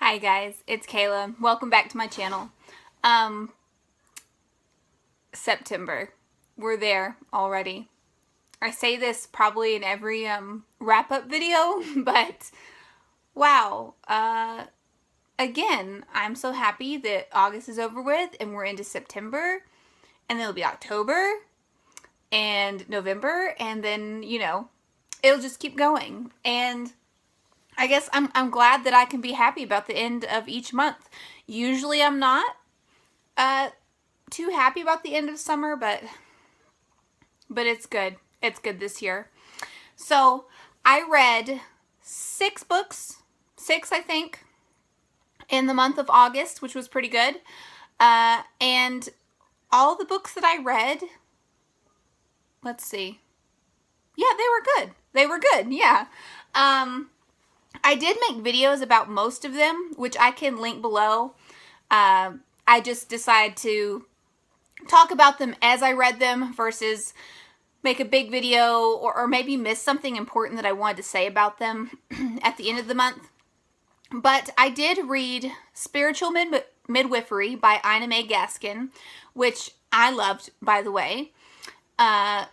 Hi guys, it's Kayla. Welcome back to my channel. September. We're there already. I say this probably in every wrap-up video, but wow. Again, I'm so happy that August is over with and we're into September, and then it'll be October and November, and then, you know, it'll just keep going. And I guess I'm glad that I can be happy about the end of each month. Usually I'm not too happy about the end of summer, but it's good. It's good this year. So I read 6 books, 6 I think, in the month of August, which was pretty good. And all the books that I read, let's see. Yeah, they were good. They were good, yeah. I did make videos about most of them, which I can link below. I just decided to talk about them as I read them versus make a big video or maybe miss something important that I wanted to say about them at the end of the month. But I did read Spiritual Midwifery by Ina May Gaskin, which I loved, by the way. And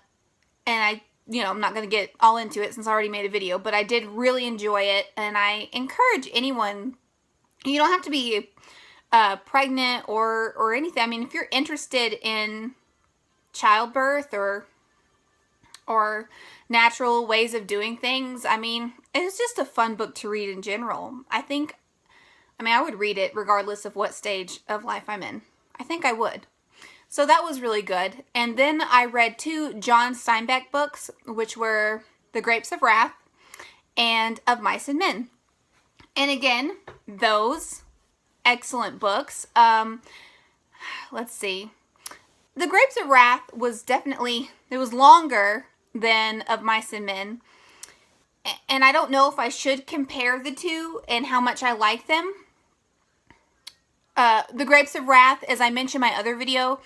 I'm not going to get all into it since I already made a video, but I did really enjoy it, and I encourage anyone, you don't have to be pregnant or anything. I mean, if you're interested in childbirth or natural ways of doing things, I mean, it's just a fun book to read in general. I would read it regardless of what stage of life I'm in. I think I would. So that was really good. And then I read 2 John Steinbeck books, which were The Grapes of Wrath and Of Mice and Men. And again, those excellent books. Let's see. The Grapes of Wrath was definitely, it was longer than Of Mice and Men. And I don't know if I should compare the two and how much I like them. The Grapes of Wrath, as I mentioned in my other video,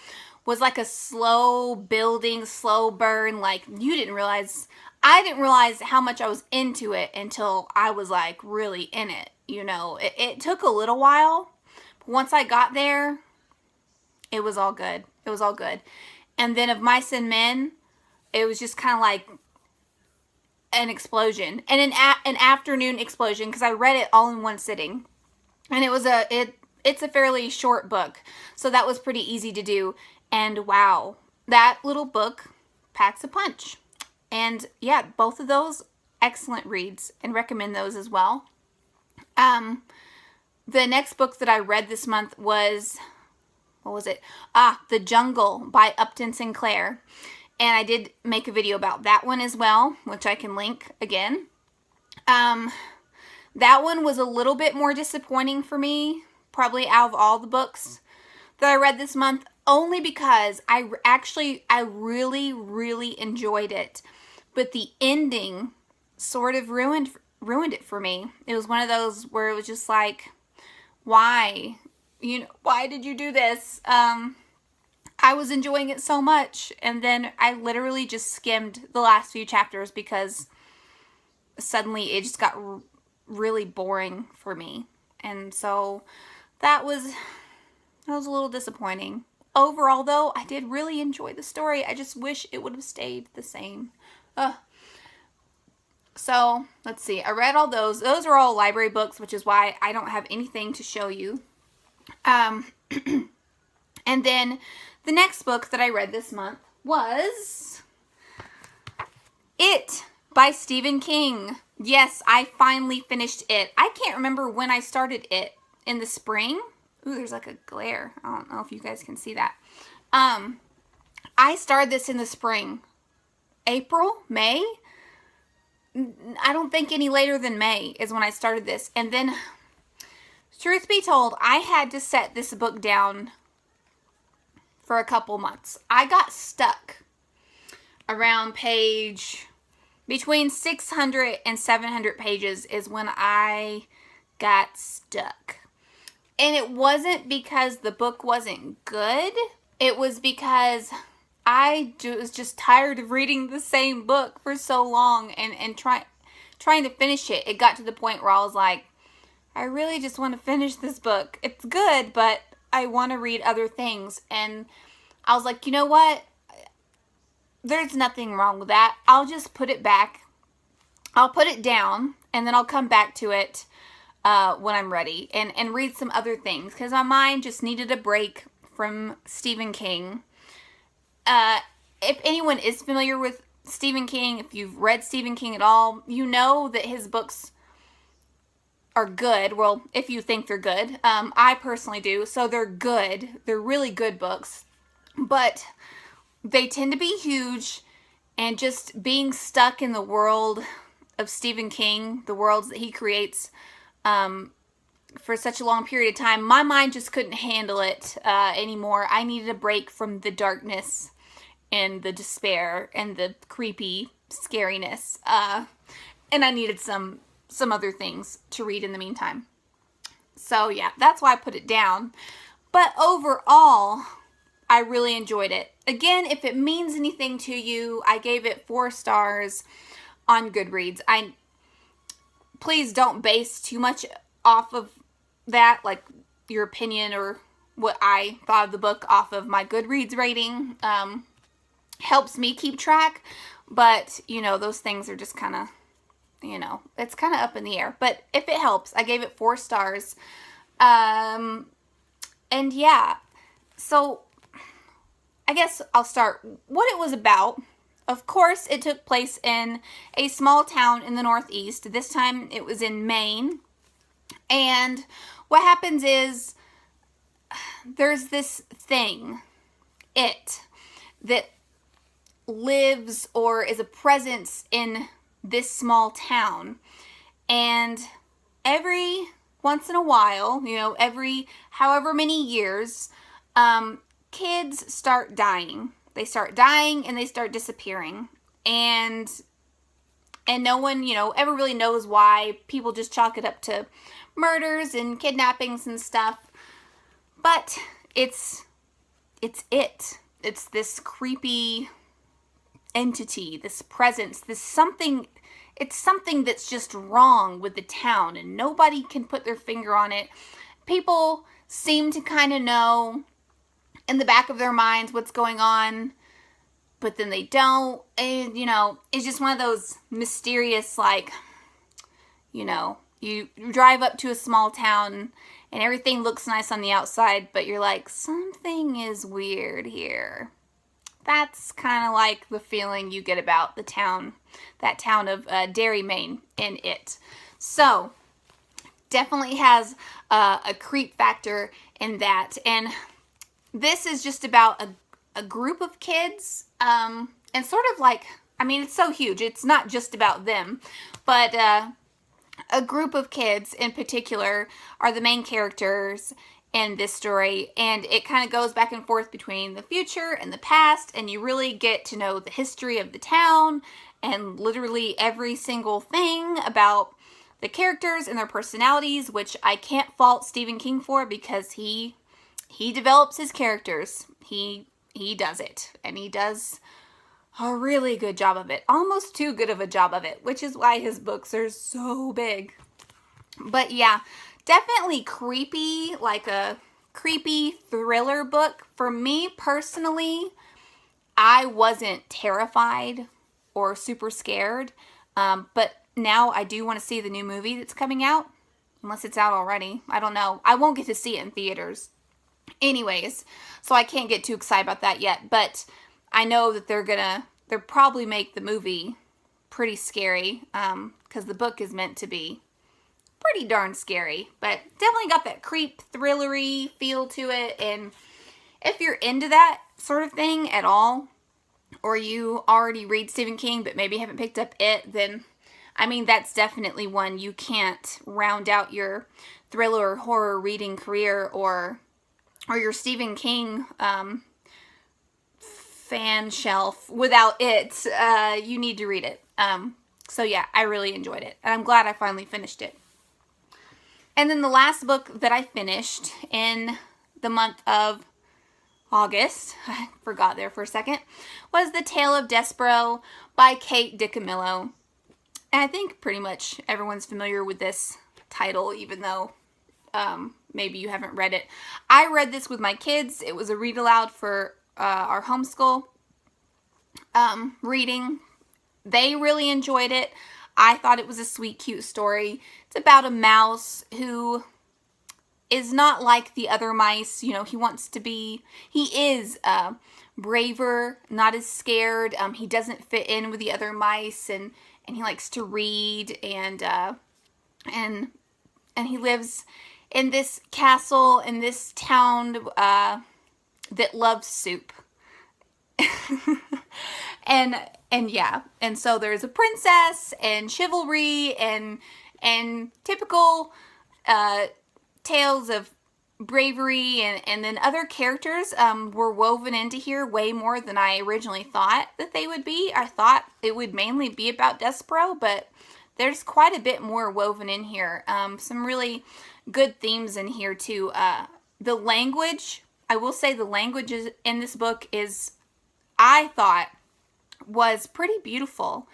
was like a slow building, slow burn. Like, I didn't realize how much I was into it until I was like really in it. You know, it took a little while, but once I got there, it was all good. It was all good. And then Of Mice and Men, it was just kind of like an explosion, and an afternoon explosion, because I read it all in one sitting, and it's a fairly short book, so that was pretty easy to do. And wow, that little book packs a punch. And yeah, both of those excellent reads, and recommend those as well. The next book that I read this month was, what was it? The Jungle by Upton Sinclair. And I did make a video about that one as well, which I can link again. That one was a little bit more disappointing for me, probably out of all the books that I read this month, only because I really, really enjoyed it. But the ending sort of ruined it for me. It was one of those where it was just like, why? You know, why did you do this? I was enjoying it so much, and then I literally just skimmed the last few chapters because suddenly it just got really boring for me. And so that was a little disappointing. Overall, though, I did really enjoy the story. I just wish it would have stayed the same. So, let's see. I read all those. Those are all library books, which is why I don't have anything to show you. And then the next book that I read this month was It by Stephen King. Yes, I finally finished it. I can't remember when I started it. In the spring? Ooh, there's like a glare. I don't know if you guys can see that. I started this in the spring. April? May? I don't think any later than May is when I started this. And then, truth be told, I had to set this book down for a couple months. I got stuck around page, between 600 and 700 pages is when I got stuck. And it wasn't because the book wasn't good. It was because I was just tired of reading the same book for so long and trying to finish it. It got to the point where I was like, I really just want to finish this book. It's good, but I want to read other things. And I was like, you know what? There's nothing wrong with that. I'll just put it back. I'll put it down, and then I'll come back to it when I'm ready and read some other things, because my mind just needed a break from Stephen King. If anyone is familiar with Stephen King, if you've read Stephen King at all, you know that his books are good. Well, if you think they're good. I personally do. So they're good. They're really good books. But they tend to be huge, and just being stuck in the world of Stephen King, the worlds that he creates for such a long period of time, my mind just couldn't handle it anymore. I needed a break from the darkness and the despair and the creepy scariness. And I needed some other things to read in the meantime. So yeah, that's why I put it down. But overall, I really enjoyed it. Again, if it means anything to you, I gave it 4 stars on Goodreads. Please don't base too much off of that, like your opinion or what I thought of the book off of my Goodreads rating. Helps me keep track, but you know, those things are just kind of, you know, it's kind of up in the air. But if it helps, I gave it 4 stars. And yeah, so I guess I'll start what it was about. Of course, it took place in a small town in the Northeast. This time it was in Maine. And what happens is there's this thing, that lives or is a presence in this small town. And every once in a while, you know, every however many years, kids start dying. They start dying and they start disappearing. And no one, you know, ever really knows why. People just chalk it up to murders and kidnappings and stuff. But it's this creepy entity, this presence, it's something that's just wrong with the town, and nobody can put their finger on it. People seem to kind of know in the back of their minds what's going on, but then they don't. And, you know, it's just one of those mysterious, like, you know, you drive up to a small town and everything looks nice on the outside, but you're like, something is weird here. That's kind of like the feeling you get about the town, that town of Derry, Maine, in it. So, definitely has a creep factor in that. And this is just about a group of kids, and sort of like, I mean, it's so huge. It's not just about them, but a group of kids in particular are the main characters in this story, and it kind of goes back and forth between the future and the past, and you really get to know the history of the town and literally every single thing about the characters and their personalities, which I can't fault Stephen King for, because he develops his characters. He does it, and he does a really good job of it. Almost too good of a job of it, which is why his books are so big. But yeah, definitely creepy, like a creepy thriller book. For me personally, I wasn't terrified or super scared, but now I do want to see the new movie that's coming out, unless it's out already. I don't know. I won't get to see it in theaters anyways, so I can't get too excited about that yet, but I know that they'll probably make the movie pretty scary, because the book is meant to be pretty darn scary, but definitely got that creep thrillery feel to it. And if you're into that sort of thing at all, or you already read Stephen King but maybe haven't picked up it, then I mean, that's definitely one you can't round out your thriller or horror reading career, or your Stephen King fan shelf without it. You need to read it. So yeah, I really enjoyed it, and I'm glad I finally finished it. And then the last book that I finished in the month of August, I forgot there for a second, was The Tale of Despereaux by Kate DiCamillo. And I think pretty much everyone's familiar with this title, even though maybe you haven't read it. I read this with my kids. It was a read aloud for our homeschool reading. They really enjoyed it. I thought it was a sweet, cute story. It's about a mouse who is not like the other mice. You know, he is braver, not as scared. He doesn't fit in with the other mice, and he likes to read, and he lives in this castle in this town that loves soup. and yeah, and so there's a princess and chivalry and typical tales of bravery, and then other characters were woven into here way more than I originally thought that they would be. I thought it would mainly be about Despereaux, but there's quite a bit more woven in here. Some really good themes in here too. The language, I will say the language in this book I thought was pretty beautiful.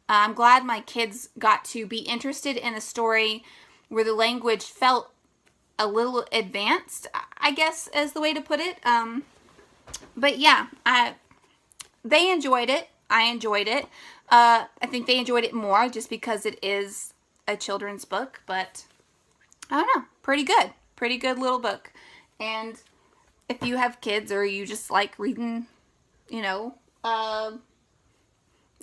I'm glad my kids got to be interested in a story where the language felt a little advanced, I guess is the way to put it. But yeah, they enjoyed it. I enjoyed it. I think they enjoyed it more just because it is a children's book, but I don't know, pretty good. Pretty good little book. And if you have kids or you just like reading, you know,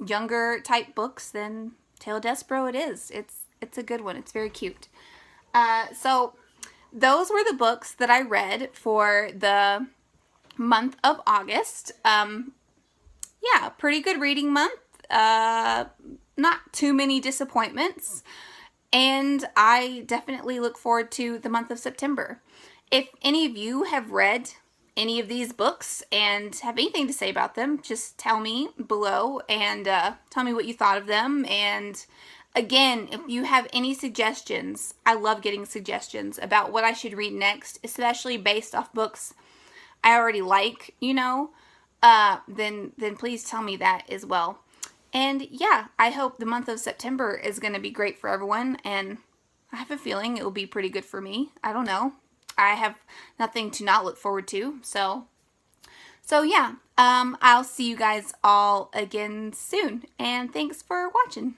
younger type books, then Tale of Despereaux it is. It's a good one. It's very cute. So those were the books that I read for the month of August. Yeah, pretty good reading month. Not too many disappointments. And I definitely look forward to the month of September. If any of you have read any of these books and have anything to say about them, just tell me below and tell me what you thought of them. And again, if you have any suggestions, I love getting suggestions about what I should read next, especially based off books I already like, you know, then please tell me that as well. And yeah, I hope the month of September is going to be great for everyone, and I have a feeling it will be pretty good for me. I don't know. I have nothing to not look forward to, so yeah, I'll see you guys all again soon, and thanks for watching.